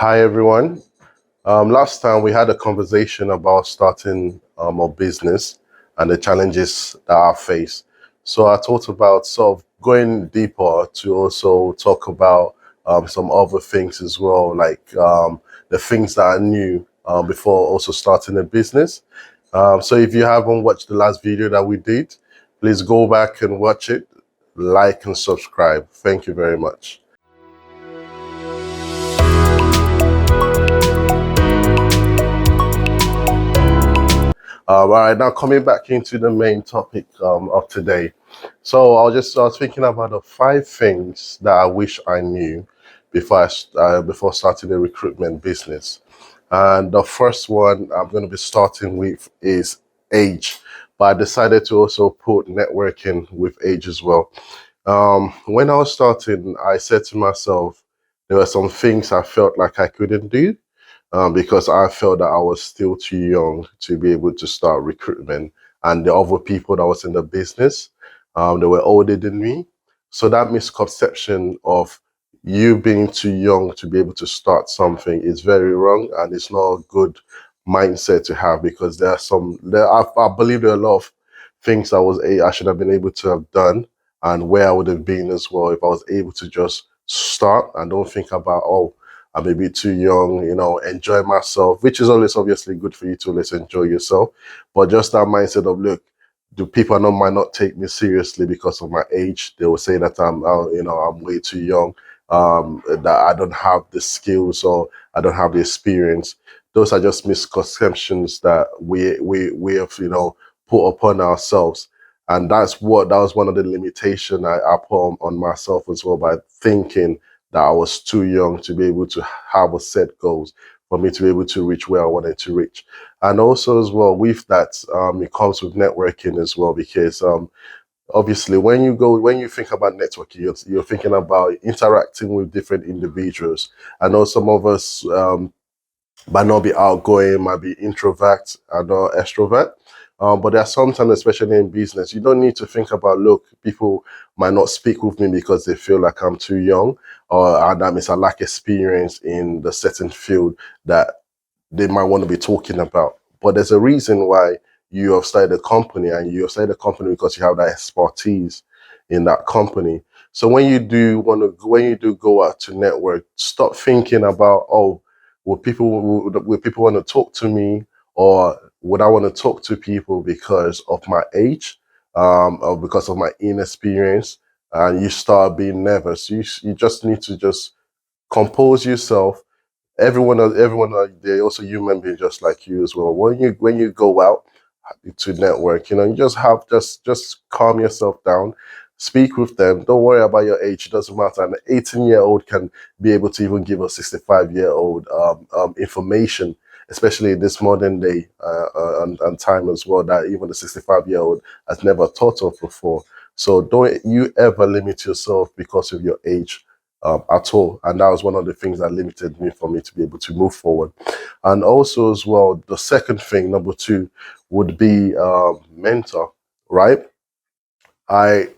Hi everyone. Last time we had a conversation about starting a business and the challenges that I face. So I thought about sort of going deeper to also talk about some other things as well, like the things that I knew before also starting a business. So if you haven't watched the last video that we did, please go back and watch it, like and subscribe. Thank you very much. All right, now coming back into the main topic of today. So I was thinking about the five things that I wish I knew before starting a recruitment business. And the first one I'm going to be starting with is age, but I decided to also put networking with age as well. When I was starting, I said to myself, there were some things I felt like I couldn't do because I felt that I was still too young to be able to start recruitment. And the other people that was in the business, they were older than me. So that misconception of you being too young to be able to start something is very wrong, and it's not a good mindset to have because I believe there are a lot of things I should have been able to have done and where I would have been as well if I was able to just start and don't think about, oh, I may be too young, enjoy myself, which is always obviously good for you to always enjoy yourself. But just that mindset of, look, do people not might not take me seriously because of my age? They will say that I'm way too young, that I don't have the skills or I don't have the experience. Those are just misconceptions that we have, put upon ourselves. And that was one of the limitation I put on myself as well by thinking that I was too young to be able to have a set goals for me to be able to reach where I wanted to reach. And also as well with that, it comes with networking as well because obviously when you think about networking, you're thinking about interacting with different individuals. I know some of us might not be outgoing, might be introvert and not extrovert. But there are sometimes, especially in business, you don't need to think about, look, people might not speak with me because they feel like I'm too young, or that means I lack experience in the certain field that they might want to be talking about. But there's a reason why you have started a company, and you have started a company because you have that expertise in that company. So when you do go out to network, stop thinking about, oh, would people want to talk to me, or would I want to talk to people because of my age, or because of my inexperience? And you start being nervous. You just need to just compose yourself. Everyone they're also human beings just like you as well. When you go out to network, you just have just calm yourself down, speak with them. Don't worry about your age. It doesn't matter. An 18-year-old can be able to even give a 65-year-old information, especially in this modern day and time as well, that even a 65-year-old has never thought of before. So don't you ever limit yourself because of your age at all. And that was one of the things that limited me for me to be able to move forward. And also as well, the second thing, number two, would be mentor, right? I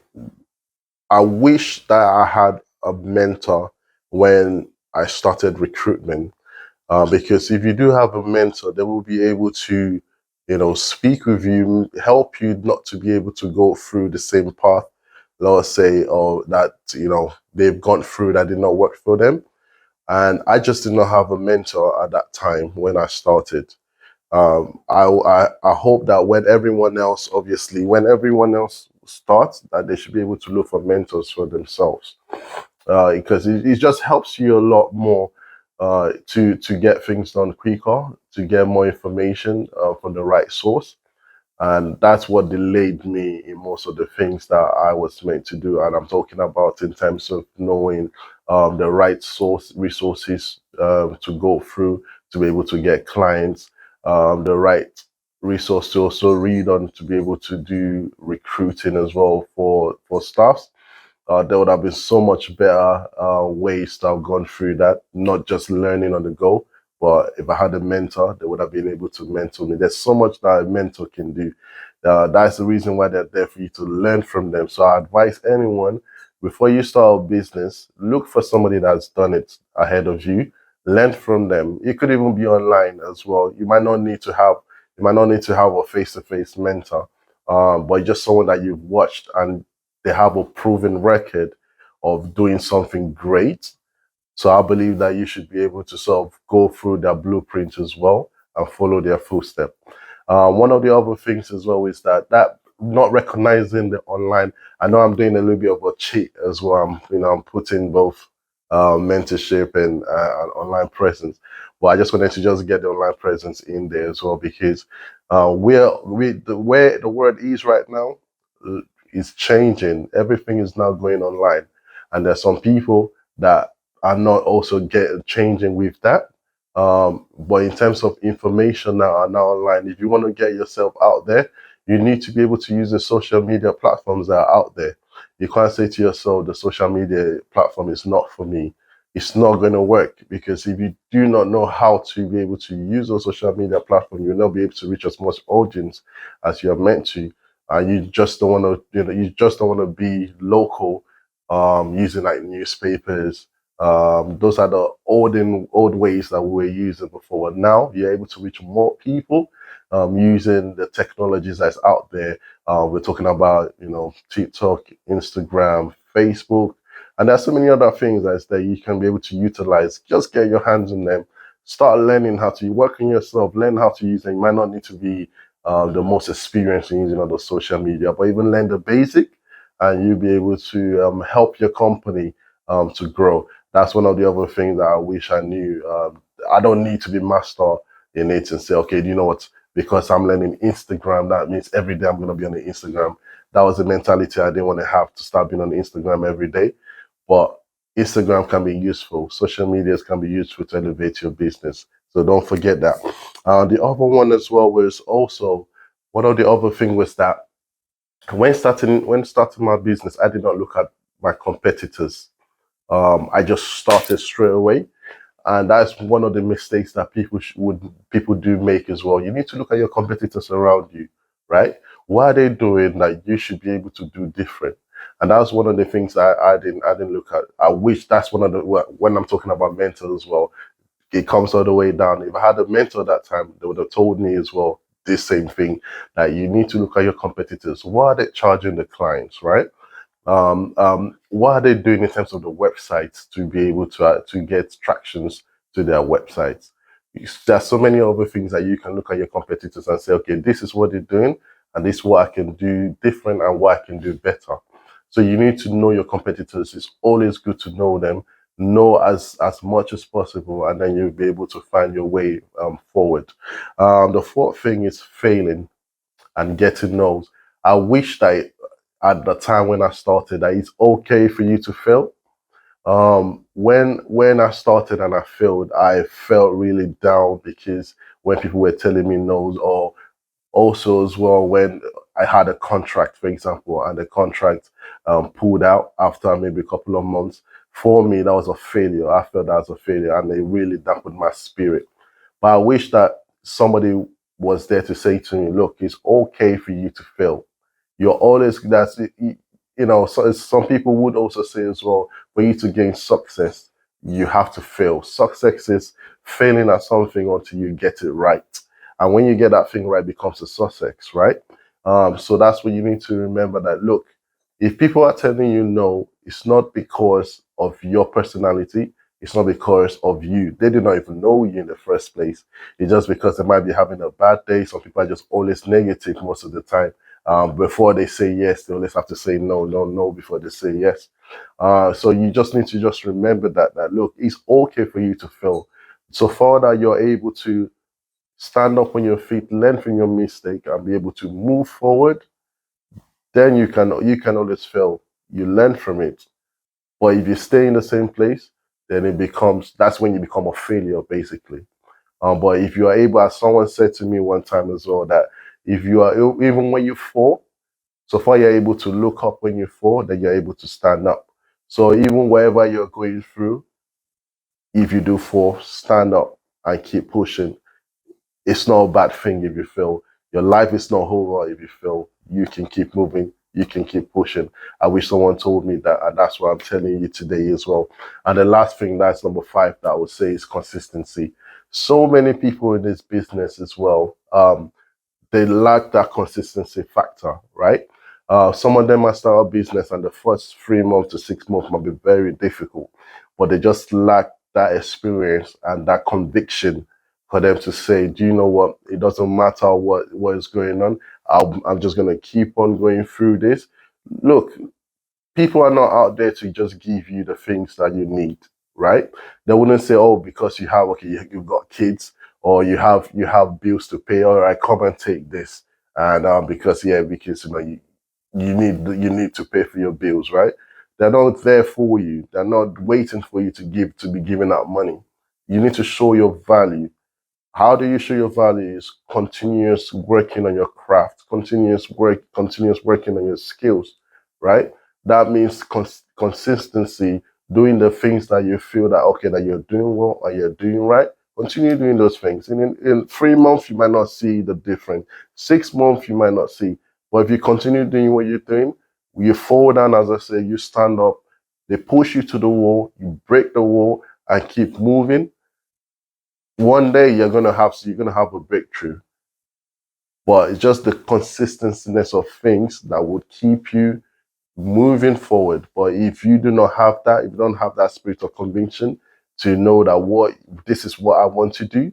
I wish that I had a mentor when I started recruitment, because if you do have a mentor, they will be able to, speak with you, help you not to be able to go through the same path, let's say, or that they've gone through that did not work for them. And I just did not have a mentor at that time when I started. I hope that when everyone else starts, that they should be able to look for mentors for themselves, because it just helps you a lot more to get things done quicker, to get more information from the right source. And that's what delayed me in most of the things that I was meant to do. And I'm talking about in terms of knowing the right source resources to go through to be able to get clients, the right resource to also read on to be able to do recruiting as well for staffs. There would have been so much better ways to have gone through that, not just learning on the go. But if I had a mentor, they would have been able to mentor me. There's so much that a mentor can do. That's the reason why they're there for you to learn from them. So I advise anyone, before you start a business, look for somebody that's done it ahead of you, learn from them. It could even be online as well. You might not need to have a face-to-face mentor, but just someone that you've watched and they have a proven record of doing something great. So I believe that you should be able to sort of go through their blueprint as well and follow their footsteps. One of the other things as well is that not recognizing the online. I know I'm doing a little bit of a cheat as well. I'm putting both mentorship and online presence, but I just wanted to just get the online presence in there as well because where the world is right now uh, is changing. Everything is now going online, and there's some people that are not also changing with that. But in terms of information that are now online, if you want to get yourself out there, you need to be able to use the social media platforms that are out there. You can't say to yourself, the social media platform is not for me. It's not going to work because if you do not know how to be able to use those social media platforms, you'll not be able to reach as much audience as you're meant to. And you just don't want to, you just don't want to be local, using like newspapers. Those are the old ways that we were using before. Now you're able to reach more people using the technologies that's out there. We're talking about TikTok, Instagram, Facebook, and there's so many other things that's there you can be able to utilize. Just get your hands on them. Start learning how to work on yourself. Learn how to use them. You might not need to be the most experienced in using all the social media, but even learn the basic, and you'll be able to help your company to grow. That's one of the other things that I wish I knew. I don't need to be master in it and say, okay, do you know what? Because I'm learning Instagram, that means every day I'm going to be on the Instagram. That was the mentality I didn't want to have, to start being on Instagram every day. But Instagram can be useful. Social medias can be useful to elevate your business. So don't forget that. The other one as well was also, one of the other thing was that when starting my business, I did not look at my competitors. I just started straight away, and that's one of the mistakes that people do make as well. You need to look at your competitors around you, right? What are they doing that you should be able to do different? And that's one of the things I didn't look at. I wish that's one of the, when I'm talking about mentors as well, it comes all the way down. If I had a mentor that time, they would have told me as well this same thing, that you need to look at your competitors. What are they charging the clients, right? What are they doing in terms of the websites to be able to get tractions to their websites? There's so many other things that you can look at your competitors and say, okay, this is what they're doing, and this is what I can do different and what I can do better. So you need to know your competitors. It's always good to know them, know as much as possible, and then you'll be able to find your way forward. The fourth thing is failing and getting no's. I wish that at the time when I started, that it's okay for you to fail. When I started and I failed, I felt really down because when people were telling me no, or also as well when I had a contract, for example, and the contract pulled out after maybe a couple of months. For me, that was a failure. I felt that was a failure, and it really dampened my spirit. But I wish that somebody was there to say to me, look, it's okay for you to fail. You're always, so some people would also say as well, for you to gain success, you have to fail. Success is failing at something until you get it right. And when you get that thing right, it becomes a success, right? So that's what you need to remember, that look, if people are telling you no, it's not because of your personality, it's not because of you. They did not even know you in the first place. It's just because they might be having a bad day. Some people are just always negative most of the time. Before they say yes, they always have to say no, no, no before they say yes. So you just need to just remember that look, it's okay for you to fail. So far that you're able to stand up on your feet, learn from your mistake, and be able to move forward, then you can always fail. You learn from it. But if you stay in the same place, then that's when you become a failure, basically. But if you are able, as someone said to me one time as well, that if you are, even when you fall, so far you're able to look up when you fall, then you're able to stand up. So even wherever you're going through, if you do fall, stand up and keep pushing. It's not a bad thing if you fail. Your life is not over if you fail. You can keep moving you can keep pushing. I wish someone told me that, and that's what I'm telling you today as well. And the last thing, that's number 5, that I would say is consistency. So many people in this business as well, they lack that consistency factor, right? Some of them might start a business and the first 3 months to 6 months might be very difficult, but they just lack that experience and that conviction for them to say, do you know what? It doesn't matter what is going on. I'm just going to keep on going through this. Look, people are not out there to just give you the things that you need, right? They wouldn't say, oh, because you have, okay, you've got kids or you have bills to pay, all right, come and take this. And because because you need to pay for your bills, right? They're not there for you. They're not waiting for you to be giving out money. You need to show your value. How do you show your value? Is continuous working on your craft, continuous working on your skills, right? That means consistency, doing the things that you feel that, okay, that you're doing well or you're doing right. Continue doing those things. And in 3 months, you might not see the difference. 6 months, you might not see. But if you continue doing what you're doing, you fall down, as I say, you stand up, they push you to the wall, you break the wall and keep moving. One day you're gonna have a breakthrough, but it's just the consistenciness of things that would keep you moving forward. But if you do not have that, if you don't have that spirit of conviction to know that this is what I want to do,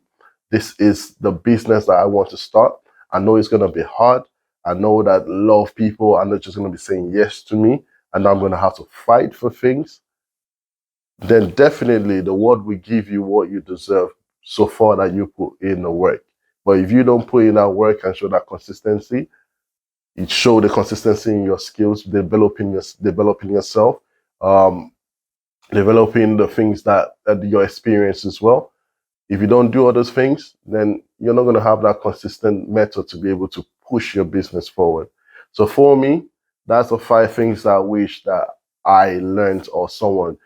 this is the business that I want to start. I know it's gonna be hard. I know that a lot of people are not just gonna be saying yes to me, and I'm gonna have to fight for things. Then definitely the world will give you what you deserve so far that you put in the work. But if you don't put in that work and show that consistency, you show the consistency in your skills, developing yourself, um, developing the things that your experience as well. If you don't do all those things, then you're not going to have that consistent method to be able to push your business forward. So for me, that's the 5 things that I wish that I learned or someone,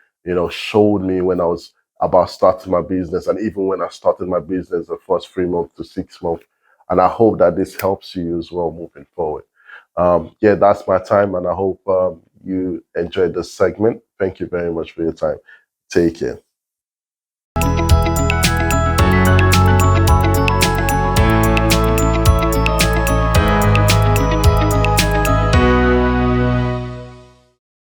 showed me when I was about starting my business, and even when I started my business the first 3 months to 6 months. And I hope that this helps you as well moving forward. Yeah, that's my time, and I hope you enjoyed this segment. Thank you very much for your time. Take care.